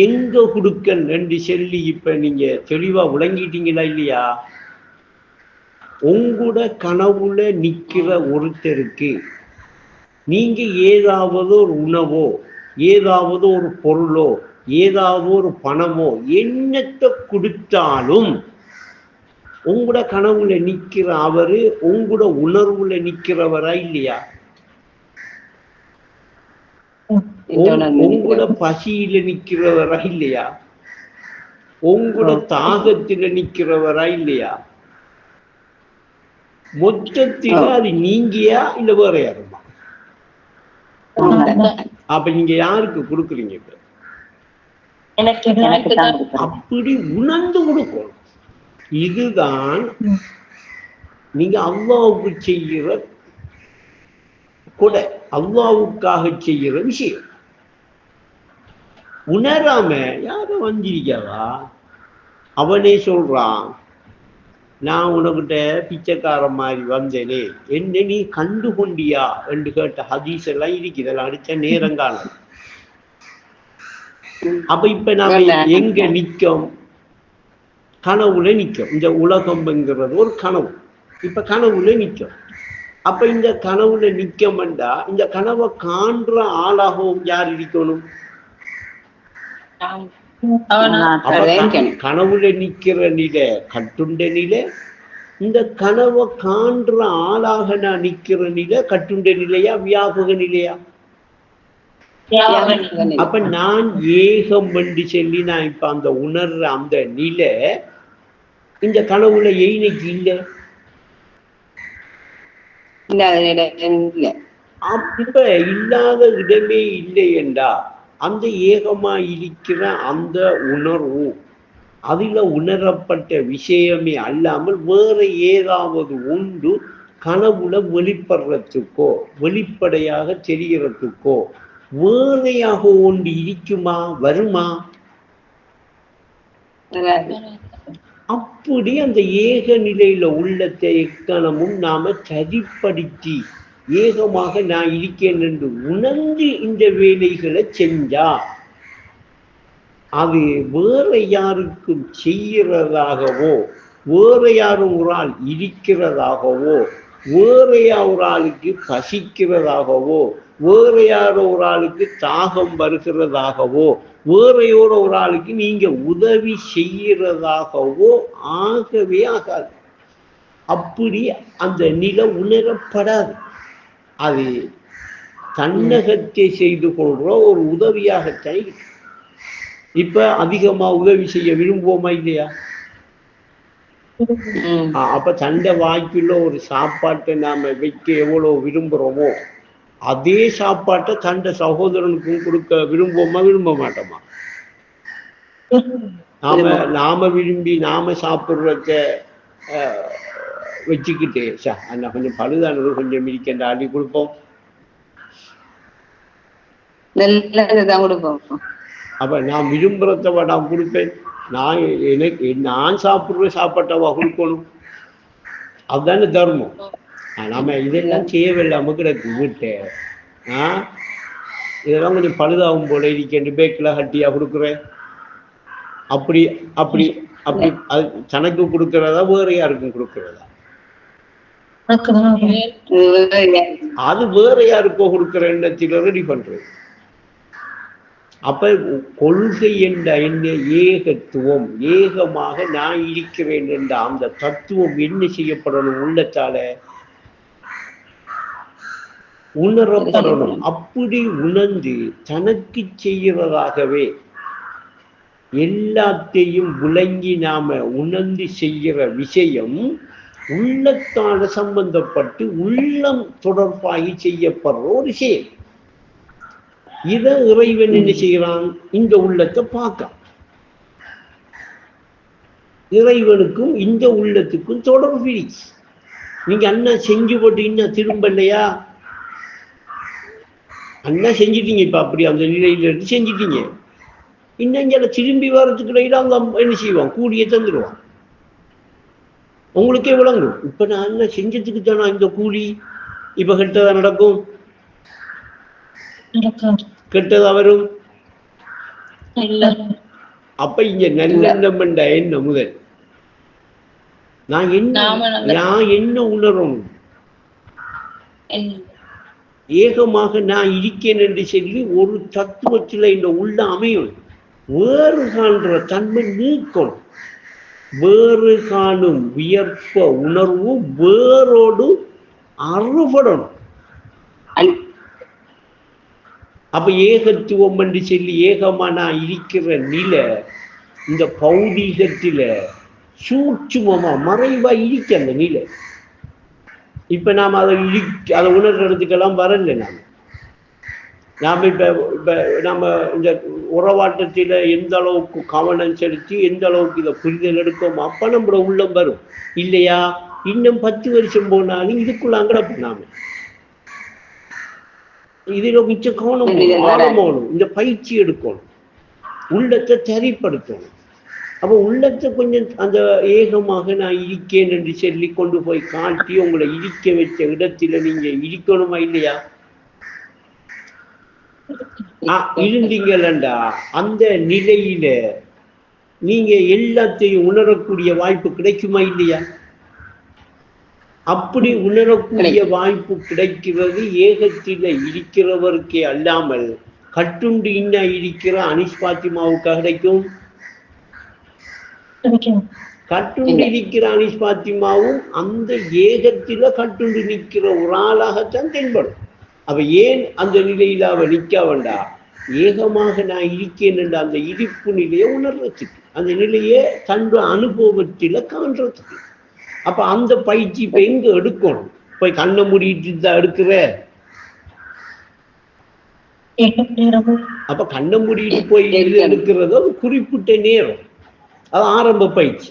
எங்க கொடுக்கன் என்று சொல்லி இப்ப நீங்க தெளிவா விளங்கிட்டீங்களா இல்லையா? உங்களோட கனவுல நிக்கிற ஒருத்தருக்கு நீங்க ஏதாவது ஒரு உணவோ, ஏதாவது ஒரு பொருளோ, ஏதாவது ஒரு பணமோ என்னத்தை கொடுத்தாலும் உங்களோட கனவுல நிக்கிற அவரு உங்களோட உணர்வுல நிக்கிறவரா இல்லையா? உங்களோட பசியில நிக்கிறவரா இல்லையா? உங்களோட தாகத்தில நிக்கிறவரா இல்லையா? மொத்தத்தில அது நீங்கியா இல்ல வேற யாருமா? அப்ப நீங்க யாருக்கு கொடுக்குறீங்க? அப்படி உணர்ந்து கொடுக்கணும். இதுதான் நீங்க அல்லாஹ்வுக்கு செய்கிற கொடை, அல்லாஹ்வுக்காக செய்கிற விஷயம். உணராம யாரும் வந்திருக்காவா? அவனே சொல்றான், நான் உனக்கிட்ட பிச்சைக்காரன் மாதிரி வந்தேனே, என்ன நீ கண்டு கொண்டியா என்று கேட்ட ஹதீஸ் எல்லாம் இருக்கு. இதெல்லாம் அடிச்ச நேரங்காலம். அப்ப இப்ப நாம எங்க நிற்கும்? கனவுல நிற்கும். இந்த உலகம்ங்கிறது ஒரு கனவு. இப்ப கனவுல நிற்கும். அப்ப இந்த கனவுல நிற்கமெண்டா இந்த கனவை காண்ற ஆளாகவும் யார் இருக்கணும்? கனவுல நிக்கிற நிலை கட்டுண்ட நிலை, இந்த கனவை காண்ற ஆளாக நான் நிக்கிற நிலை கட்டுண்ட நிலையா வியாபக நிலையா? அப்ப நான் ஏகம் என்று சொல்லி நான் இப்ப அந்த உணர்ற அந்த நிலை இந்த கனவுல எய்னைக்கு இல்லை. அப்ப இல்லாத இடமே இல்லை என்றா அந்த ஏகமா இருக்கிற அந்த உணர்வு அதுல உணரப்பட்ட விஷயமே அல்லாமல் வேற ஏதாவது ஒன்று கனவுல வெளிப்படுறதுக்கோ வெளிப்படையாக தெரிகிறதுக்கோ வேறையாக ஒன்று இருக்குமா, வருமா? அப்படி அந்த ஏக நிலையில உள்ளத்தை எக்கணமும் நாம சரிப்படுத்தி ஏகமாக நான் இருக்கேன் என்று உணர்ந்து இந்த வேலைகளை செஞ்சா அது வேற யாருக்கும் செய்கிறதாகவோ, வேற யாரும் ஒரு ஆள் இருக்கிறதாகவோ, வேற ஒரு ஆளுக்கு பசிக்கிறதாகவோ, வேற யாரோ ஒரு ஆளுக்கு தாகம் வருகிறதாகவோ, வேற ஒரு ஆளுக்கு நீங்க உதவி செய்கிறதாகவோ ஆகவே ஆகாது. அப்படி அந்த நிலை உணரப்படாது. அது தன்னகத்தை செய்து கொள்ற ஒரு உதவியாகத்தான் இருக்கு. இப்ப அதிகமா உதவி செய்ய விரும்புவோமா இல்லையா? அப்ப சண்டை வாய்க்குள்ள ஒரு சாப்பாட்டை நாம வைக்க எவ்வளவு விரும்புறோமோ அதே சாப்பாட்டை சண்டை சகோதரனுக்கும் கொடுக்க விரும்புவோமா, விரும்ப மாட்டோமா? நாம விரும்பி நாம சாப்பிடுறத வச்சுக்கிட்டு அண்ணா கொஞ்சம் பழுதானது கொஞ்சம் இருக்கின்ற அடி கொடுப்போம். அப்ப நான் விரும்புறதவா நான் கொடுப்பேன். நான் சாப்பிடுற சாப்பாட்டவா கொடுக்கணும். அதுதானே தர்மம். நாம இதெல்லாம் செய்யவில்லாம கிடக்கு வீட்டை. இதெல்லாம் கொஞ்சம் பழுதாகும் போல இருக்கின்ற பேக்கில் ஹட்டியா கொடுக்குறேன். அப்படி அப்படி அப்படி அது தனக்கு கொடுக்கறதா வேற யாருக்கும் கொடுக்கறதா? அது வேற யாருக்கோ கொடுக்கிற எண்ணத்தில ரெடி பண்றது. அப்ப கொள்கை என்ற என்ன ஏகத்துவம், ஏகமாக நான் இருக்கிறேன் என்ற அந்த தத்துவம் என்ன செய்யப்படணும்? உள்ளத்தால உணரப்படணும். அப்படி உணர்ந்து தனக்கு செய்கிறதாகவே எல்லாத்தையும் விளங்கி நாம உணர்ந்து செய்கிற விஷயம் உள்ளத்தால சம்பந்தப்பட்டு உள்ளம் தொடர்பாகி செய்யப்படுற ஒரு விஷயம். இதை இறைவன் என்ன செய்கிறான்? இந்த உள்ளத்தை பார்க்க இறைவனுக்கும் இந்த உள்ளத்துக்கும் தொடர்பு. நீங்க அண்ணா செஞ்சு போட்டு இன்னும் திரும்ப இல்லையா? அண்ணா செஞ்சிட்டீங்க. இப்ப அப்படி அந்த நிலையில இருந்து செஞ்சிட்டீங்க. இன்னும் திரும்பி வர்றதுக்கு இடையில அவங்க என்ன செய்வான்? கூடிய தந்துடுவான். உங்களுக்கே விளங்கும். இப்ப நான் என்ன செஞ்சதுக்கு தானா இந்த கூலி? இப்ப கெட்டதா நடக்கும், கெட்டதா வரும். அப்ப இங்க நல்லெண்ணம் என்ன முதல் நான் என்ன உணரணும், ஏகமாக நான் இருக்கேன் என்று சொல்லி ஒரு தத்துவத்தில் இந்த உள்ள அமையும். வேறு காண்ற தன்மை நீக்கணும். வேறு காணும் வியற்ப உணர்வு வேரோடு அறுபடணும். அப்ப ஏகத்துவம் என்று சொல்லி ஏகமா நான் இருக்கிற நிலை இந்த பௌதீகத்தில சூட்சுமமா மறைவா இருக்க அந்த நிலை. இப்ப நாம் அதை உணர்றதுக்கெல்லாம் வரல. நாம் இப்ப நம்ம இந்த உறவாட்டத்தில எந்த அளவுக்கு கவனம் செலுத்தி எந்த அளவுக்கு இதை புரிதல் எடுக்கும், அப்ப நம்மளோட உள்ளம் வரும் இல்லையா? இன்னும் 10 வருஷம் போனாலும் இதுக்குள்ள அங்கடப்ப நாம இதுல மிச்ச கவனம் ஆழமானும், இந்த பயிற்சி எடுக்கணும், உள்ளத்தை சரிப்படுத்தணும். அப்ப உள்ளத்தை கொஞ்சம் அந்த ஏகமாக நான் இருக்கேன் என்று சொல்லி கொண்டு போய் காட்டி உங்களை இருக்க வச்ச இடத்துல நீங்க இருக்கணுமா இல்லையா? இருந்தீங்களா அந்த நிலையில நீங்க எல்லாத்தையும் உணரக்கூடிய வாய்ப்பு கிடைக்குமா இல்லையா? அப்படி உணரக்கூடிய வாய்ப்பு கிடைக்கிறது ஏகத்தில இருக்கிறவருக்கே அல்லாமல் கட்டுண்டு இன்ன இருக்கிற அனிஷ் பாத்திமாவுக்காக கிடைக்கும். கட்டுண்டு இருக்கிற அனிஷ் பாத்திமாவும் அந்த ஏகத்தில கட்டுண்டு நிற்கிற ஒரு ஆளாகத்தான் தென்படும். அவ ஏன் அந்த நிலையில அவ நிற்க வேண்டா? ஏகமாக நான் இருக்கேன் என்ற அந்த இருப்பு நிலையை உணர்றதுக்கு, அந்த நிலையை தன் அனுபவத்தில காண்றதுக்கு. அப்ப அந்த பயிற்சி இப்ப எங்க எடுக்கணும்? போய் கண்ணை மூடிட்டு தான் எடுக்கிற. அப்ப கண்ணை மூடிட்டு போய் எடுக்கிறதோ குறிப்பிட்ட நேரம், அது ஆரம்ப பயிற்சி.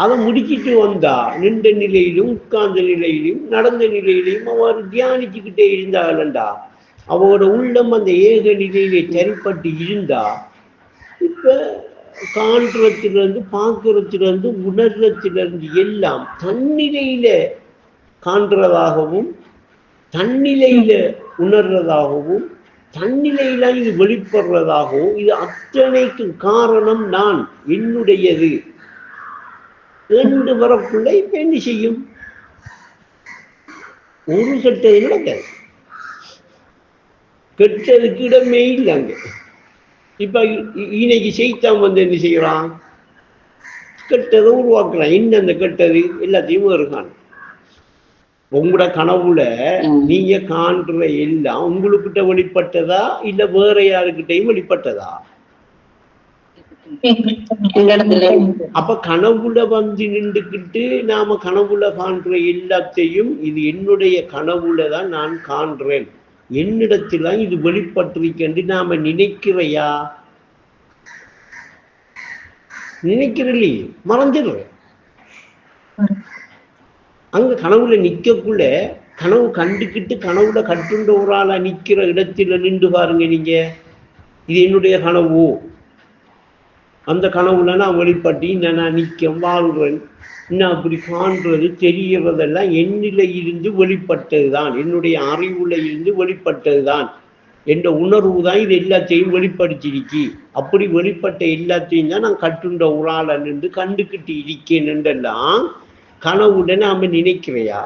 அதை முடிக்கிட்டு வந்தா நின்ற நிலையிலும் உட்கார்ந்த நிலையிலும் நடந்த நிலையிலையும் அவர் தியானிச்சுக்கிட்டே இருந்தாங்கண்டா அவரோட உள்ளம் அந்த ஏக நிலையிலே சரிப்பட்டு இருந்தா இப்ப காண்றத்திலிருந்து பார்க்கறத்திலிருந்து உணர்றத்திலிருந்து எல்லாம் தன்னிலையில காண்றதாகவும் தன்னிலையில உணர்றதாகவும் தன்னிலையில இது வெளிப்படுறதாகவும் இது அத்தனைக்கு காரணம் நான், என்னுடையது என்று வரக்குள்ள இப்ப என்ன செய்யும்? ஒரு கெட்டது நடக்காது, கெட்டதுக்கு இடமே இல்லை அங்க. இப்ப இன்னைக்கு செய்தான் வந்து என்ன செய்யறான்? கெட்டதை உருவாக்குறான். என்ன அந்த கெட்டது? எல்லாத்தையும் இருக்கான். உங்களோட கனவுல நீங்க காண்ற எல்லாம் உங்களுக்கிட்ட வெளிப்பட்டதா இல்ல வேற யாருக்கிட்டையும் வெளிப்பட்டதா? அப்ப கனவுல வந்து நின்றுக்கிட்டு நாம கனவுல காண்ற எல்லாத்தையும் இது என்னுடைய கனவுலதான் நான் காண்றேன், என்னிடத்துல இது வெளிப்பட்டிருக்கென்று நாம நினைக்கிறையா? நினைக்கிறே, மறந்துடுற. அங்க கனவுல நிக்கக்குள்ள கனவு கண்டுக்கிட்டு கனவுல கட்டுண்ட ஒரு ஆளா நிக்கிற இடத்துல நின்று பாருங்க நீங்க, இது என்னுடைய கனவு, அந்த கனவுல நான் வெளிப்பட்டு நான் நிக்க வாழ்றேன், இன்னும் அப்படி காண்றது தெரியறதெல்லாம் என்னில இருந்து வெளிப்பட்டதுதான், என்னுடைய அறிவுல இருந்து வெளிப்பட்டதுதான், என்ற உணர்வு தான் இது எல்லாத்தையும் வெளிப்படுத்திருக்கி. அப்படி வெளிப்பட்ட எல்லாத்தையும் தான் நான் கட்டுண்ட ஒரு ஆளா நின்று கண்டுக்கிட்டு இருக்கேன் என்றெல்லாம் கனவுல நாம நினைக்கிறையா?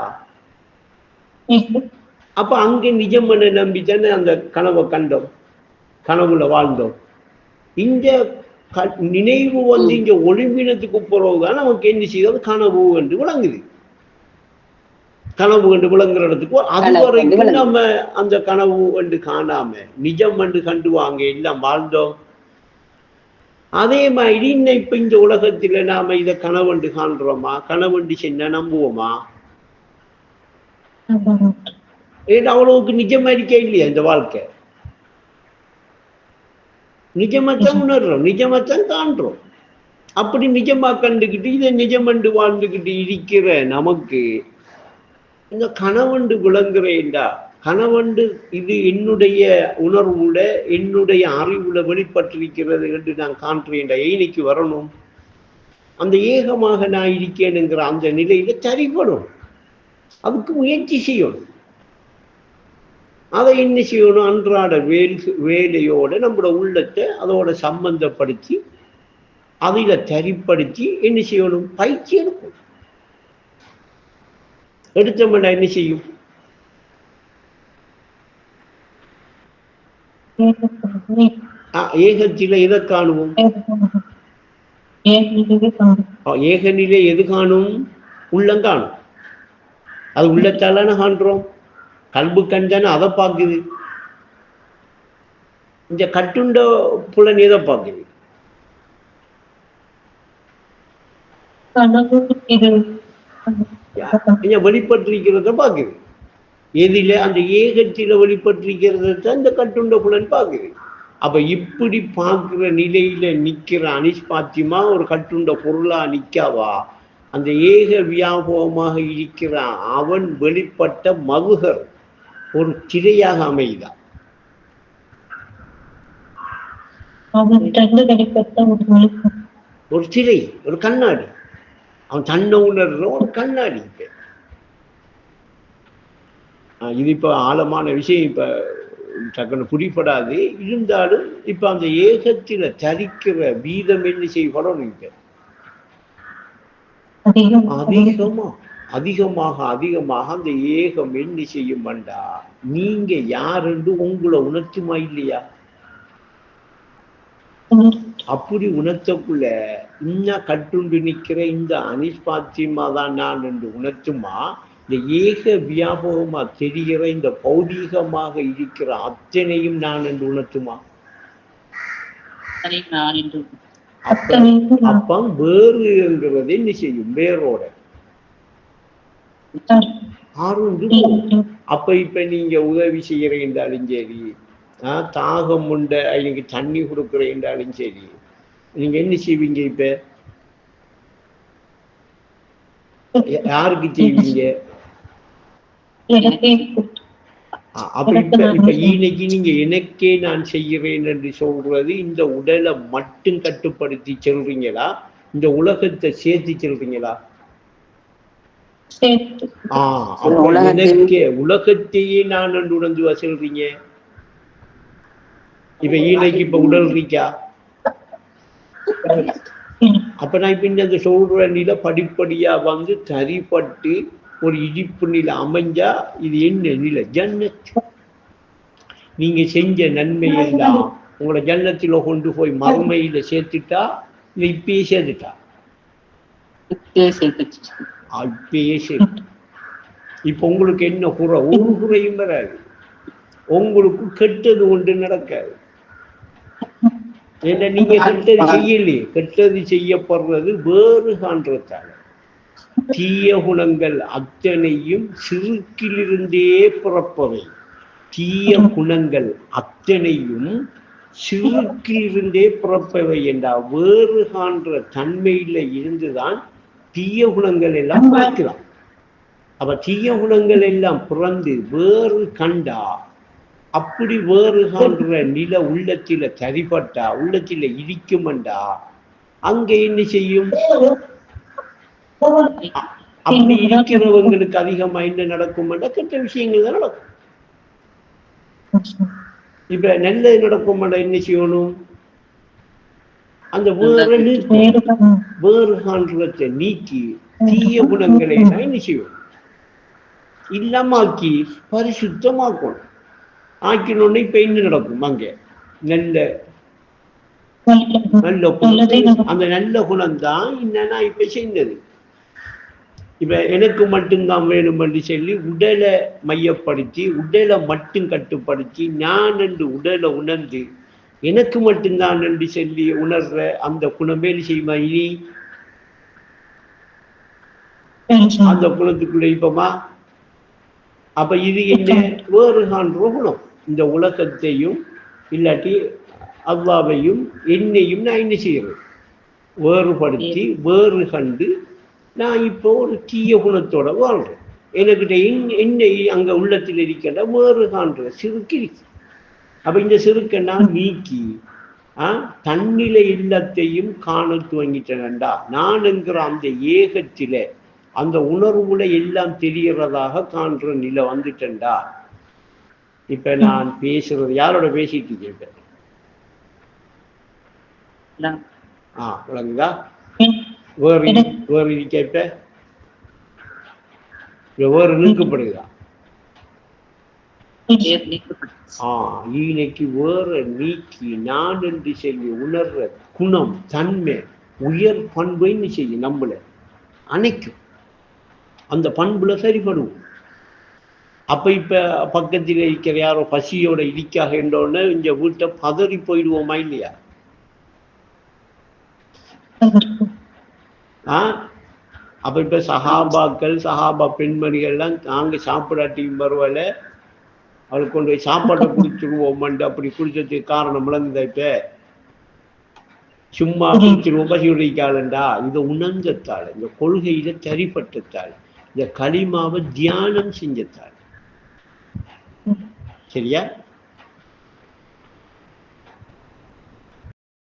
அப்ப அங்க நிஜமனை நம்பித்தானே அந்த கனவை கண்டோம், கனவுல வாழ்ந்தோம். இந்த நினைவு வந்து இங்க ஒளிம்பினத்துக்கு பிறகுதான் நமக்கு என்ன செய்வது? கனவு என்று விளங்குது. கனவு என்று விளங்குற இடத்துக்கு அது வரைக்கும் நம்ம அந்த கனவு என்று காணாம நிஜம் என்று கண்டு வாங்க எல்லாம் வாழ்ந்தோம். அதே மாதிரி இன்னும் இப்ப இந்த உலகத்துல நாம இதை கனவண்டு காண்றோமா? கனவண்டு சென்ன நம்புவோமா? ஏன்னா அவ்வளவுக்கு நிஜமா இருக்கே இல்லையா இந்த வாழ்க்கை? நிஜமாத்தான் உணர்றோம், நிஜமாத்தான் காண்றோம். அப்படி நிஜமா கண்டுக்கிட்டு இதை நிஜமண்டு வாழ்ந்துக்கிட்டு இருக்கிற நமக்கு இந்த கனவண்டு விளங்குறேன்டா, கனவண்டு இது என்னுடைய உணர்வுல என்னுடைய அறிவுல வெளிப்பட்டிருக்கிறது என்று நான் காண்றேன்டா இன்னைக்கு வரணும். அந்த ஏகமாக நான் இருக்கேனுங்கிற அந்த நிலையில சரிபடும், அதுக்கு முயற்சி செய்யணும். அதை என்ன செய்யணும்? அன்றாட வேலையோட நம்மளோட உள்ளத்தை அதோட சம்பந்தப்படுத்தி அதில் சரிப்படுத்தி என்ன செய்யணும்? பயிற்சி எடுக்கணும். எடுத்தோம்னா என்ன செய்யும்? ஏகத்தில எதை காணுவோம்? ஏகநிலை எது காணும்? உள்ளங்காணும். அது உள்ளத்தாலான காண்றோம். கல்பு கண்டான அதை பார்க்குது. இந்த கட்டுண்ட புலன் எதை பார்க்குது? வெளிப்பட்டிருக்கிறத பார்க்குது. எதில? அந்த ஏகத்தில வெளிப்பட்டிருக்கிறத தான் இந்த கட்டுண்ட புலன் பார்க்குது. அப்ப இப்படி பார்க்கிற நிலையில நிக்கிற அனிஷ்பாத்தியமா ஒரு கட்டுண்ட பொருளா நிக்காவா? அந்த ஏக வியாபகமாக இருக்கிறான் அவன் வெளிப்பட்ட மகுகர் ஒரு திரையாக அமைதான். ஒரு திரை, ஒரு கண்ணாடி. அவன் தன்னை உணர்ற ஒரு கண்ணாடி. இது இப்ப ஆழமான விஷயம், இப்ப டக்குன்னு புரிப்படாது. இருந்தாலும் இப்ப அந்த ஏகத்தில தரிக்கிற வீதம் என்ன செய்யப்படும்? அதிகமாக அதிகமாக அந்த ஏகம் என்ன செய்யும்? நீங்க யார் என்று உங்களை உணர்த்துமா இல்லையா? அப்படி உணர்த்தக்குள்ள இன்னும் கட்டுண்டு நிற்கிற இந்த அனிஷ்பாத்தியமா தான் நான் என்று உணர்த்துமா? இந்த ஏக வியாபகமா தெரிகிற இந்த பௌதீகமாக இருக்கிற அத்தனையும் நான் என்று உணர்த்துமா? அப்ப வேறு என்கிறது என்ன செய்யும்? வேரோட அப்ப இப்ப நீங்க உதவி செய்யற என்றாலும் சரி, தாகம் உண்ட எனக்கு தண்ணி கொடுக்குற என்றாலும் சரி, நீங்க என்ன செய்வீங்க? இப்ப யாருக்கு செய்வீங்க? அப்ப இப்ப இன்னைக்கு நீங்க எனக்கே நான் செய்கிறேன் என்று சொல்றது இந்த உடலை மட்டும் கட்டுப்படுத்தி சொல்றீங்களா? இந்த உலகத்தை சேர்த்து சொல்றீங்களா? எனக்கே உலகத்தையே நான் என்று உணர்ந்து சொல்றீங்க. இப்ப இன்னைக்கு இப்ப உடல் இருக்கா? அப்ப நான் இப்ப இந்த சொல்ற நிலை படிப்படியா வந்து தரிப்பட்டு ஒரு இடிப்பு நிலை அமைஞ்சா இது என்ன நிலை? ஜன்னத். நீங்க செஞ்ச நன்மை எல்லாம் உங்களோட ஜன்னத்தில கொண்டு போய் மறுமையில சேர்த்துட்டா இல்ல இப்பயே சேர்த்துட்டா? இப்பயே சேர்த்து. இப்ப உங்களுக்கு என்ன குறை? ஒரு குறையும் வராது. உங்களுக்கு கெட்டது ஒன்று நடக்காது. ஏன்னா நீங்க கெட்டது செய்யலையே. கெட்டது செய்யப்படுறது வேறு காண்றதால. தீய குணங்கள் அத்தனையும் சிறுக்கிலிருந்தே பிறப்பவை. தீய குணங்கள் அத்தனையும் சிறுக்கிலிருந்தே பிறப்பவை என்றால் வேறு காண்ற தன்மையில இருந்துதான் தீய குணங்கள் எல்லாம் பிறக்கலாம். அப்ப தீய குணங்கள் எல்லாம் பிறந்து வேறு கண்டா, அப்படி வேறு காண்ற நில உள்ளத்தில சரிபட்டா, உள்ளத்தில இருக்குமெண்டா அங்க என்ன செய்யும்? அப்படி இருக்கிறவங்களுக்கு அதிகமா என்ன நடக்கும்டா? கெட்ட விஷயங்கள் தான் நடக்கும். இப்ப நல்லது நடக்கும்டா என்ன செய்யணும்? அந்த வேறு காண்றத்தை நீக்கி தீய குணங்களை தான் என்ன செய்யணும்? இல்லாமக்கி பரிசுத்தமாக்கணும். ஆக்கினோன்னு இப்ப என்ன நடக்கும்? அங்க நல்ல குணம். அந்த நல்ல குணம் தான் என்னன்னா இப்ப செய்தது. இப்ப எனக்கு மட்டும்தான் வேணும் என்று சொல்லி உடலை மையப்படுத்தி உடலை மட்டும் கட்டுப்படுத்தி நான் என்று உடலை உணர்ந்து எனக்கு மட்டும்தான் என்று சொல்லி உணர்ற அந்த குணமே செய்யுமா? இனி அந்த குணத்துக்குள்ள இப்பமா அப்ப இது என்ன? வேறு காண்ற குணம். இந்த உலகத்தையும் இல்லாட்டி அல்லாவையும் என்னையும் நான் என்ன செய்யறேன்? வேறுபடுத்தி வேறு கண்டு நான் இப்போ ஒரு தீய குணத்தோட வாழ்றேன். எனக்கிட்ட என்னை அங்க உள்ளத்தில் இருக்கின்ற வேறு காண்ற சிறுக்கு இருக்கு. அப்ப இந்த சிறுக்கை நான் நீக்கி தன்னிலை இல்லத்தையும் காண துவங்கிட்டேன்டா. நான் என்கிற அந்த ஏகத்தில அந்த உணர்வுல எல்லாம் தெரிகிறதாக காண்ற நிலை வந்துட்டேன்டா. இப்ப நான் பேசுறது யாரோட பேசிட்டு இருக்கேன்? விளங்குதா? வேறு வேறு இருக்க இப்ப வேறு நீக்கப்படுதா? இன்னைக்கு வேற நீக்கி நான் என்று சொல்லி உணர்ற குணம், தன்மை, உயர் பண்புன்னு செய்யும் நம்மள அணைக்கும். அந்த பண்புல சரிபடுவோம். அப்ப இப்ப பக்கத்தில் இருக்கிற யாரோ பசியோட இடிக்காக என்றோன்னு இந்த வீட்டை பதறி போயிடுவோமா இல்லையா? அப்ப இப்ப சஹாபாக்கள், சஹாபா பெண்மணிகள்லாம் நாங்க சாப்பிடாட்டியும் பரவாயில்ல, அவளுக்கு கொண்டு போய் சாப்பாட்டை குடிச்சிருவோம், அப்படி குடிச்சதுக்கு காரணம் விளங்குதா? இப்ப சும்மா குடிச்சிருவோம் பசியுடைக்காலண்டா, இதை உணர்ந்தத்தாள், இந்த கொள்கையில சரிப்பட்டத்தாள், இந்த களிமாவை தியானம் செஞ்சத்தாள். சரியா?